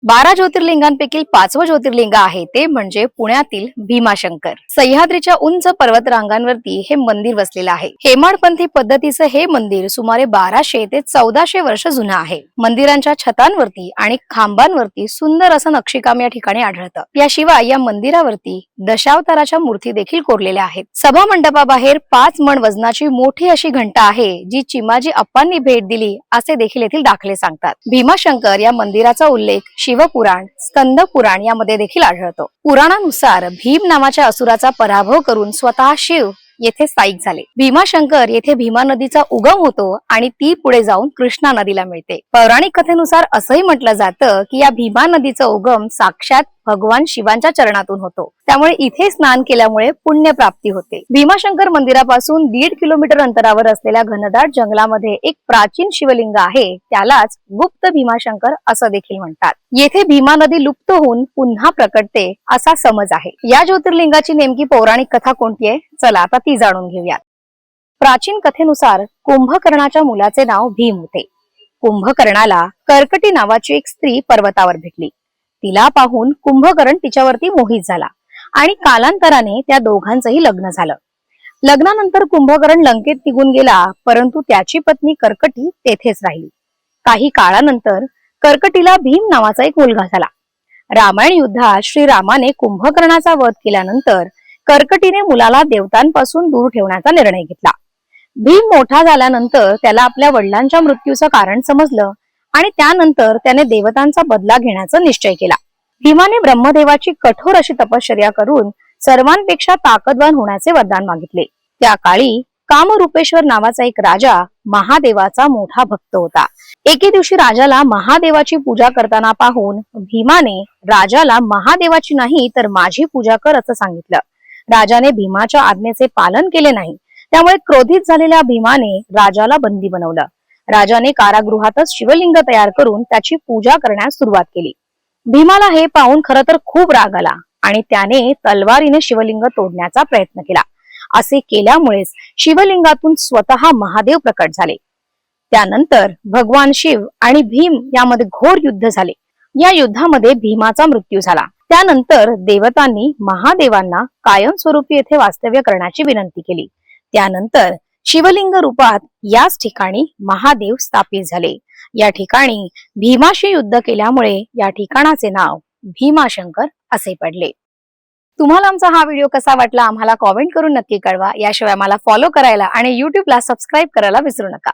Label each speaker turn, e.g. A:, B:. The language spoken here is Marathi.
A: 12 ज्योतिर्लिंगांपैकी 5वं ज्योतिर्लिंग आहे ते म्हणजे पुण्यातील भीमाशंकर। सह्याद्रीच्या उंच पर्वतरांगांवरती हे मंदिर वसलेलं आहे। हेमाडपंथी पद्धतीचं हे मंदिर सुमारे 1200 ते 1400 वर्ष जुनं आहे। मंदिरांच्या छतांवरती आणि खांबांवरती सुंदर असं नक्षीकाम या ठिकाणी आढळतं। याशिवाय या मंदिरावरती दशावताराच्या मूर्ती देखील कोरलेल्या आहेत। सभा मंडपाबाहेर 5 मण वजनाची मोठी अशी घंटा आहे, जी चिमाजी अप्पांनी भेट दिली असे देखील येथील दाखले सांगतात। भीमाशंकर या मंदिराचा उल्लेख शिवपुराण, स्कंद पुराण यामध्ये देखील आढळतो। पुराणानुसार भीम नावाच्या असुराचा पराभव करून स्वतः शिव येथे स्थायिक झाले। भीमाशंकर येथे भीमा नदीचा उगम होतो आणि ती पुढे जाऊन कृष्णा नदीला मिळते। पौराणिक कथेनुसार असंही म्हटलं जातं की या भीमा नदीचा उगम साक्षात भगवान शिवांच्या चरणातून होतो, त्यामुळे इथे स्नान केल्यामुळे पुण्य प्राप्ती होते। भीमाशंकर मंदिरापासून 1.5 किलोमीटर अंतरावर असलेल्या घनदाट जंगलामध्ये एक प्राचीन शिवलिंग आहे, त्यालाच गुप्त भीमाशंकर असं देखील म्हणतात। येथे भीमा नदी लुप्त होऊन पुन्हा प्रकटते असा समज आहे। या ज्योतिर्लिंगाची नेमकी पौराणिक कथा कोणती आहे, चला आता ती जाणून घेऊयात। प्राचीन कथेनुसार कुंभकर्णाच्या मुलाचे नाव भीम होते। कुंभकर्णाला कर्कटी नावाची एक स्त्री पर्वतावर भेटली। तिला पाहून कुंभकर्ण तिच्यावरती मोहित झाला आणि कालांतराने त्या दोघांचंही लग्न झालं। लग्नानंतर कुंभकर्ण लंकेत निघून गेला, परंतु त्याची पत्नी कर्कटी तेथेच राहिली। काही काळानंतर कर्कटीला भीम नावाचा एक मुलगा झाला। रामायण युद्धात श्रीरामाने कुंभकर्णाचा वध केल्यानंतर कर्कटीने मुलाला देवतांपासून दूर ठेवण्याचा निर्णय घेतला। भीम मोठा झाल्यानंतर त्याला आपल्या वडिलांच्या मृत्यूचं कारण समजलं आणि त्यानंतर त्याने देवतांचा बदला घेण्याचा निश्चय केला। भीमाने ब्रह्मदेवाची कठोर अशी तपश्चर्या करून सर्वांपेक्षा ताकदवान होण्याचे वरदान मागितले। त्या काळी कामरूपेश्वर नावाचा एक राजा महादेवाचा मोठा भक्त होता। एके दिवशी राजाला महादेवाची पूजा करताना पाहून भीमाने राजाला महादेवाची नाही तर माझी पूजा कर असं सांगितलं। राजाने भीमाच्या आज्ञेचे पालन केले नाही, त्यामुळे क्रोधित झालेल्या भीमाने राजाला बंदी बनवलं। राजाने कारागृहातच शिवलिंग तयार करून त्याची पूजा करण्यास सुरुवात केली। भीमाला हे पाहून खरं तर खूप राग आला आणि त्याने तलवारीने शिवलिंग तोडण्याचा प्रयत्न केला। असे केल्यामुळेच शिवलिंगातून स्वतः महादेव प्रकट झाले। त्यानंतर भगवान शिव आणि भीम यामध्ये घोर युद्ध झाले। या युद्धामध्ये भीमाचा मृत्यू झाला। त्यानंतर देवतांनी महादेवांना कायमस्वरूपी येथे वास्तव्य करण्याची विनंती केली। त्यानंतर शिवलिंग रूपात याच ठिकाणी महादेव स्थापित झाले। या ठिकाणी भीमाशी युद्ध केल्यामुळे या ठिकाणाचे नाव भीमाशंकर असे पडले। तुम्हाला आमचा हा व्हिडिओ कसा वाटला आम्हाला कॉमेंट करून नक्की कळवा। याशिवाय मला फॉलो करायला आणि YouTube ला सबस्क्राईब करायला विसरू नका।